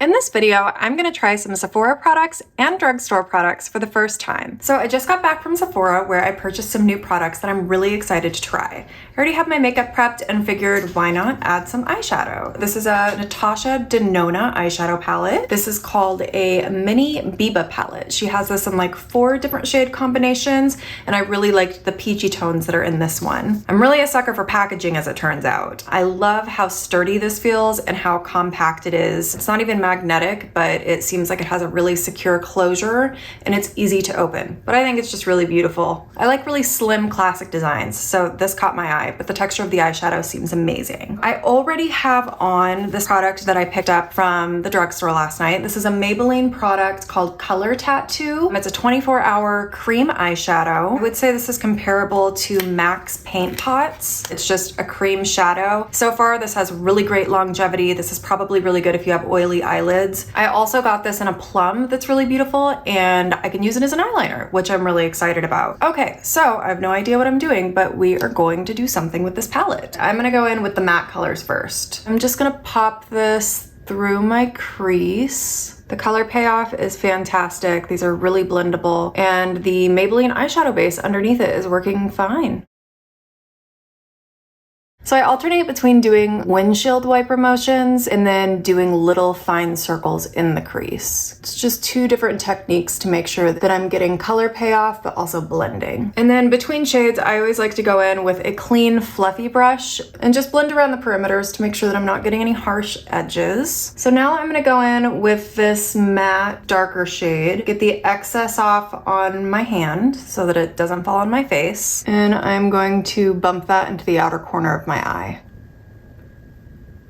In this video, I'm going to try some Sephora products and drugstore products for the first time. So I just got back from Sephora where I purchased some new products that I'm really excited to try. I already have my makeup prepped and figured why not add some eyeshadow. This is a Natasha Denona eyeshadow palette. This is called a mini Biba palette. She has this in like 4 different shade combinations and I really liked the peachy tones that are in this one. I'm really a sucker for packaging as it turns out. I love how sturdy this feels and how compact it is. It's not even magnetic, but it seems like it has a really secure closure and it's easy to open. But I think it's just really beautiful. I like really slim classic designs, so this caught my eye, but the texture of the eyeshadow seems amazing. I already have on this product that I picked up from the drugstore last night. This is a Maybelline product called Color Tattoo. It's a 24-hour cream eyeshadow. I would say this is comparable to MAC's Paint Pots. It's just a cream shadow. So far, this has really great longevity. This is probably really good if you have oily eyelids. I also got this in a plum that's really beautiful and I can use it as an eyeliner, which I'm really excited about. Okay, so I have no idea what I'm doing, but we are going to do something with this palette. I'm gonna go in with the matte colors first. I'm just gonna pop this through my crease. The color payoff is fantastic. These are really blendable and the Maybelline eyeshadow base underneath it is working fine. So I alternate between doing windshield wiper motions and then doing little fine circles in the crease. It's just 2 different techniques to make sure that I'm getting color payoff, but also blending. And then between shades, I always like to go in with a clean, fluffy brush and just blend around the perimeters to make sure that I'm not getting any harsh edges. So now I'm gonna go in with this matte, darker shade, get the excess off on my hand so that it doesn't fall on my face. And I'm going to bump that into the outer corner of my eye.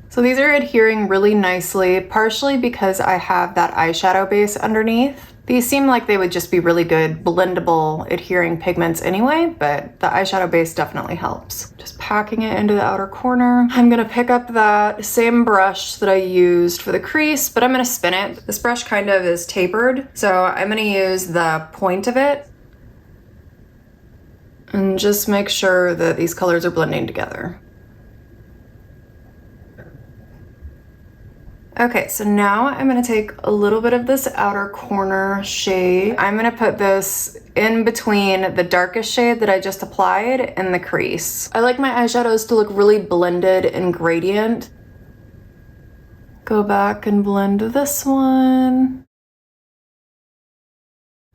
So these are adhering really nicely, partially because I have that eyeshadow base underneath. These seem like they would just be really good blendable adhering pigments anyway, but the eyeshadow base definitely helps. Just packing it into the outer corner. I'm gonna pick up that same brush that I used for the crease, but I'm gonna spin it. This brush kind of is tapered, so I'm gonna use the point of it and just make sure that these colors are blending together. Okay, so now I'm gonna take a little bit of this outer corner shade. I'm gonna put this in between the darkest shade that I just applied and the crease. I like my eyeshadows to look really blended and gradient. Go back and blend this one.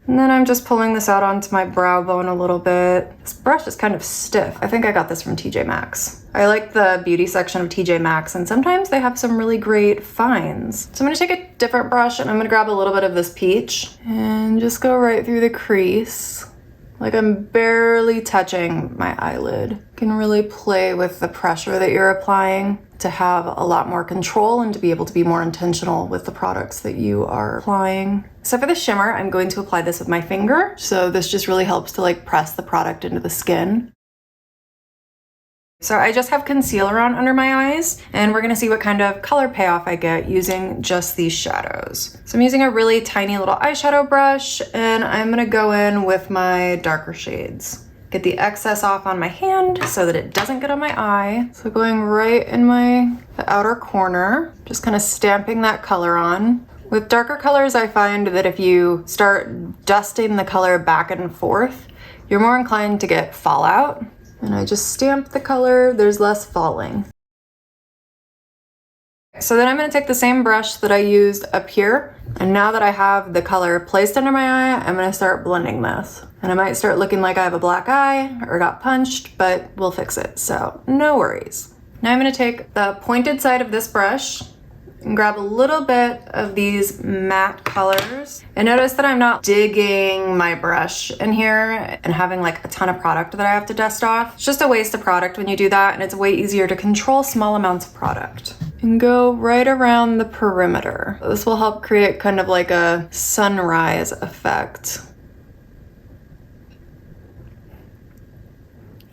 And then I'm just pulling this out onto my brow bone a little bit. This brush is kind of stiff. I think I got this from TJ Maxx. I like the beauty section of TJ Maxx and sometimes they have some really great finds. So I'm gonna take a different brush and I'm gonna grab a little bit of this peach and just go right through the crease. Like I'm barely touching my eyelid. You can really play with the pressure that you're applying to have a lot more control and to be able to be more intentional with the products that you are applying. So for the shimmer, I'm going to apply this with my finger. So this just really helps to like press the product into the skin. So I just have concealer on under my eyes and we're gonna see what kind of color payoff I get using just these shadows. So I'm using a really tiny little eyeshadow brush and I'm gonna go in with my darker shades. Get the excess off on my hand so that it doesn't get on my eye. So going right in the outer corner, just kind of stamping that color on. With darker colors, I find that if you start dusting the color back and forth, you're more inclined to get fallout. And I just stamp the color, there's less falling. So then I'm gonna take the same brush that I used up here, and now that I have the color placed under my eye, I'm gonna start blending this. And I might start looking like I have a black eye or got punched, but we'll fix it, so no worries. Now I'm gonna take the pointed side of this brush and grab a little bit of these matte colors. And notice that I'm not digging my brush in here and having like a ton of product that I have to dust off. It's just a waste of product when you do that, and it's way easier to control small amounts of product. And go right around the perimeter. This will help create kind of like a sunrise effect.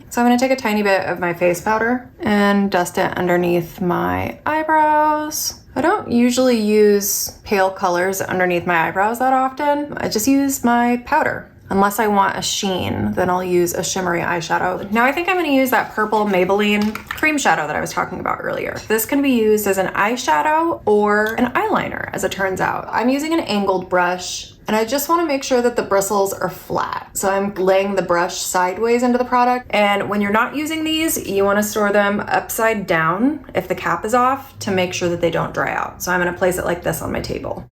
So I'm gonna take a tiny bit of my face powder and dust it underneath my eyebrows. I don't usually use pale colors underneath my eyebrows that often. I just use my powder. Unless I want a sheen, then I'll use a shimmery eyeshadow. Now I think I'm gonna use that purple Maybelline cream shadow that I was talking about earlier. This can be used as an eyeshadow or an eyeliner, as it turns out. I'm using an angled brush, and I just wanna make sure that the bristles are flat. So I'm laying the brush sideways into the product. And when you're not using these, you wanna store them upside down if the cap is off to make sure that they don't dry out. So I'm gonna place it like this on my table.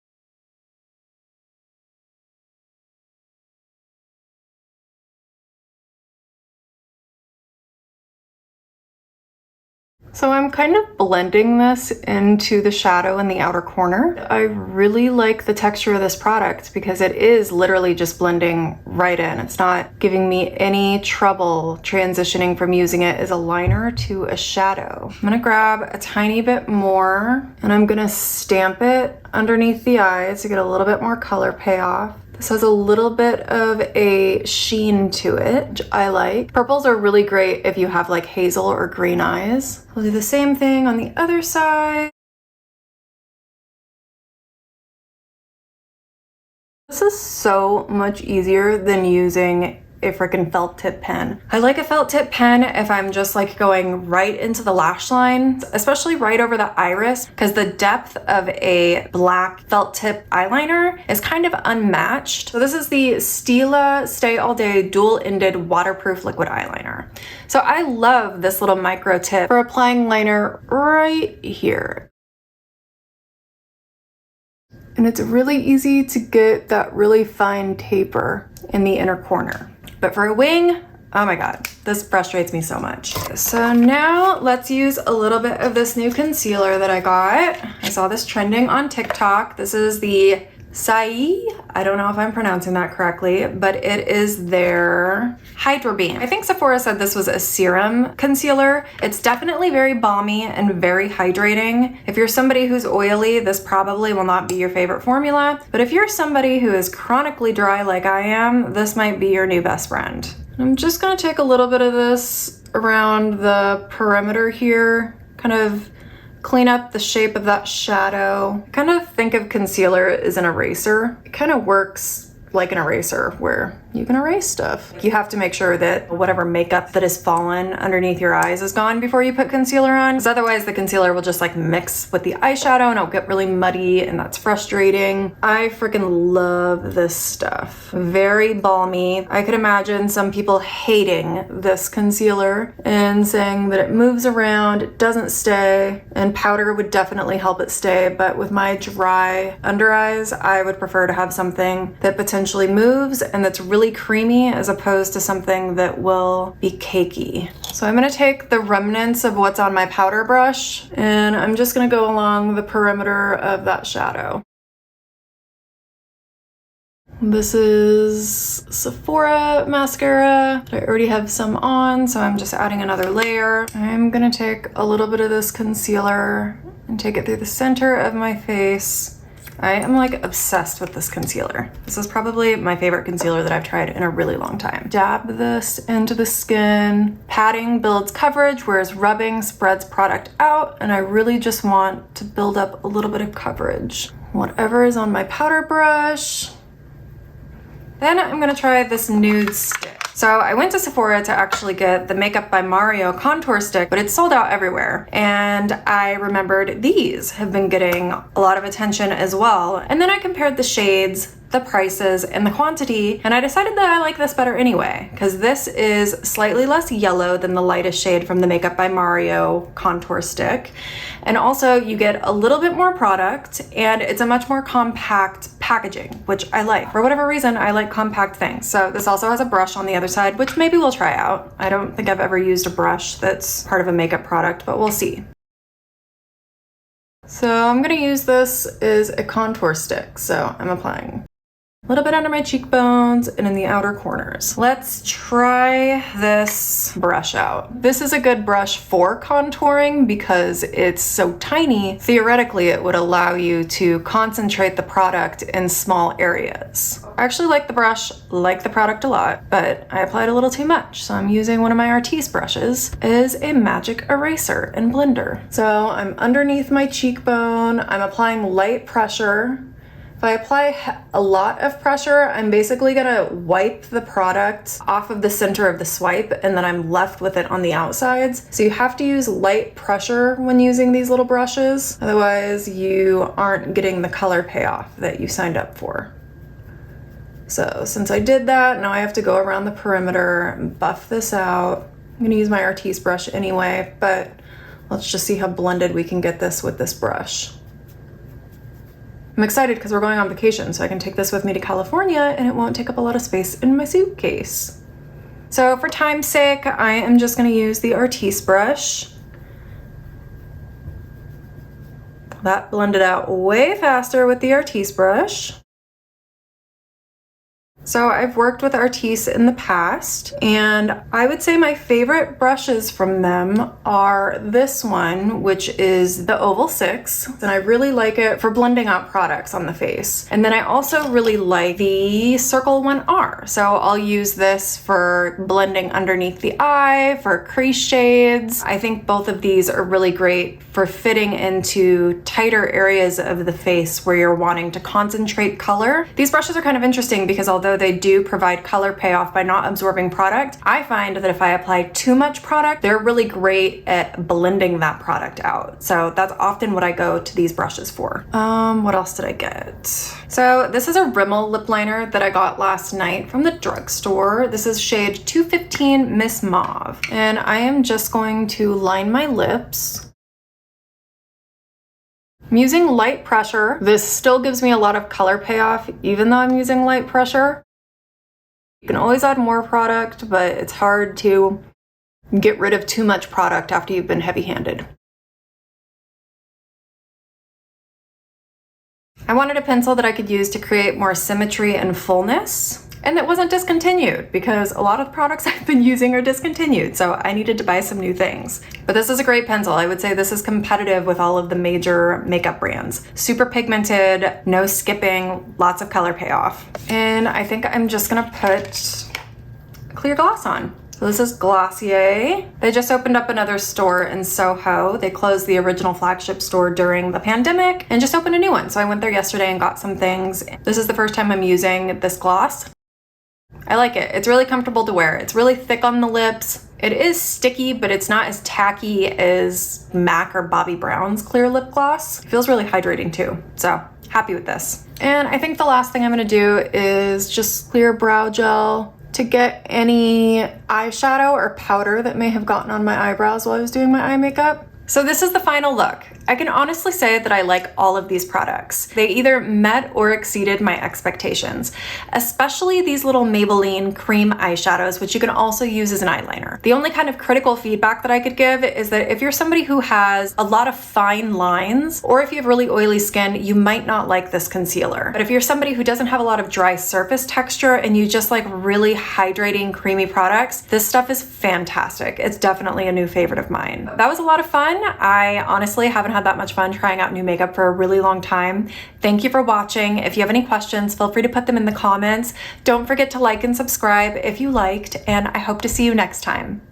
So I'm kind of blending this into the shadow in the outer corner. I really like the texture of this product because it is literally just blending right in. It's not giving me any trouble transitioning from using it as a liner to a shadow. I'm gonna grab a tiny bit more and I'm gonna stamp it underneath the eyes to get a little bit more color payoff. This has a little bit of a sheen to it, which I like. Purples are really great if you have like hazel or green eyes. I'll do the same thing on the other side. This is so much easier than using a freaking felt tip pen. I like a felt tip pen if I'm just like going right into the lash line, especially right over the iris, because the depth of a black felt tip eyeliner is kind of unmatched. So this is the Stila Stay All Day dual-ended waterproof liquid eyeliner. So I love this little micro tip for applying liner right here. And it's really easy to get that really fine taper in the inner corner. But for a wing, oh my God, this frustrates me so much. So now let's use a little bit of this new concealer that I got. I saw this trending on TikTok. This is the Saie. I don't know if I'm pronouncing that correctly, but it is their Hydrabeam. I think Sephora said this was a serum concealer. It's definitely very balmy and very hydrating. If you're somebody who's oily, this probably will not be your favorite formula. But if you're somebody who is chronically dry like I am, this might be your new best friend. I'm just gonna take a little bit of this around the perimeter here, kind of clean up the shape of that shadow. Kind of think of concealer as an eraser. It kind of works like an eraser where you can erase stuff. You have to make sure that whatever makeup that has fallen underneath your eyes is gone before you put concealer on, because otherwise the concealer will just like mix with the eyeshadow and it'll get really muddy and that's frustrating. I freaking love this stuff. Very balmy. I could imagine some people hating this concealer and saying that it moves around, it doesn't stay, and powder would definitely help it stay, but with my dry under eyes, I would prefer to have something that potentially moves and that's really creamy as opposed to something that will be cakey. So I'm gonna take the remnants of what's on my powder brush and I'm just gonna go along the perimeter of that shadow. This is Sephora mascara. I already have some on, so I'm just adding another layer. I'm gonna take a little bit of this concealer and take it through the center of my face. I am like obsessed with this concealer. This is probably my favorite concealer that I've tried in a really long time. Dab this into the skin. Patting builds coverage, whereas rubbing spreads product out, and I really just want to build up a little bit of coverage. Whatever is on my powder brush. Then I'm gonna try this nude stick. So I went to Sephora to actually get the Makeup by Mario contour stick, but it's sold out everywhere. And I remembered these have been getting a lot of attention as well. And then I compared the shades, the prices, and the quantity, and I decided that I like this better anyway, because this is slightly less yellow than the lightest shade from the Makeup by Mario contour stick. And also you get a little bit more product and it's a much more compact packaging, which I like. For whatever reason, I like compact things. So this also has a brush on the other side, which maybe we'll try out. I don't think I've ever used a brush that's part of a makeup product, but we'll see. So I'm gonna use this as a contour stick. So I'm applying a little bit under my cheekbones and in the outer corners. Let's try this brush out. This is a good brush for contouring because it's so tiny. Theoretically, it would allow you to concentrate the product in small areas. I actually like the brush, like the product a lot, but I applied a little too much. So I'm using one of my Artis brushes as a magic eraser and blender. So I'm underneath my cheekbone. I'm applying light pressure. If If I apply a lot of pressure, I'm basically gonna wipe the product off of the center of the swipe and then I'm left with it on the outsides. So you have to use light pressure when using these little brushes. Otherwise you aren't getting the color payoff that you signed up for. So since I did that, now I have to go around the perimeter and buff this out. I'm gonna use my Artis brush anyway, but let's just see how blended we can get this with this brush. I'm excited because we're going on vacation, so I can take this with me to California and it won't take up a lot of space in my suitcase. So for time's sake, I am just gonna use the Artis brush. That blended out way faster with the Artis brush. So I've worked with Artis in the past, and I would say my favorite brushes from them are this one, which is the Oval 6, and I really like it for blending out products on the face. And then I also really like the Circle 1R, so I'll use this for blending underneath the eye, for crease shades. I think both of these are really great for fitting into tighter areas of the face where you're wanting to concentrate color. These brushes are kind of interesting because although they do provide color payoff by not absorbing product, I find that if I apply too much product, they're really great at blending that product out. So that's often what I go to these brushes for. What else did I get? So this is a RImmel lip liner that I got last night from the drugstore. This is shade 215 Miss Mauve. And I am just going to line my lips. I'm using light pressure. This still gives me a lot of color payoff, even though I'm using light pressure. You can always add more product, but it's hard to get rid of too much product after you've been heavy-handed. I wanted a pencil that I could use to create more symmetry and fullness, and that wasn't discontinued because a lot of the products I've been using are discontinued, so I needed to buy some new things. But this is a great pencil. I would say this is competitive with all of the major makeup brands. Super pigmented, no skipping, lots of color payoff. And I think I'm just gonna put clear gloss on. So this is Glossier. They just opened up another store in Soho. They closed the original flagship store during the pandemic and just opened a new one. So I went there yesterday and got some things. This is the first time I'm using this gloss. I like it. It's really comfortable to wear. It's really thick on the lips. It is sticky, but it's not as tacky as MAC or Bobbi Brown's clear lip gloss. It feels really hydrating too. So happy with this. And I think the last thing I'm gonna do is just clear brow gel to get any eyeshadow or powder that may have gotten on my eyebrows while I was doing my eye makeup. So this is the final look. I can honestly say that I like all of these products. They either met or exceeded my expectations, especially these little Maybelline cream eyeshadows, which you can also use as an eyeliner. The only kind of critical feedback that I could give is that if you're somebody who has a lot of fine lines, or if you have really oily skin, you might not like this concealer. But if you're somebody who doesn't have a lot of dry surface texture and you just like really hydrating, creamy products, this stuff is fantastic. It's definitely a new favorite of mine. That was a lot of fun. I honestly haven't had that much fun trying out new makeup for a really long time. Thank you for watching. If you have any questions, feel free to put them in the comments. Don't forget to like and subscribe if you liked, and I hope to see you next time.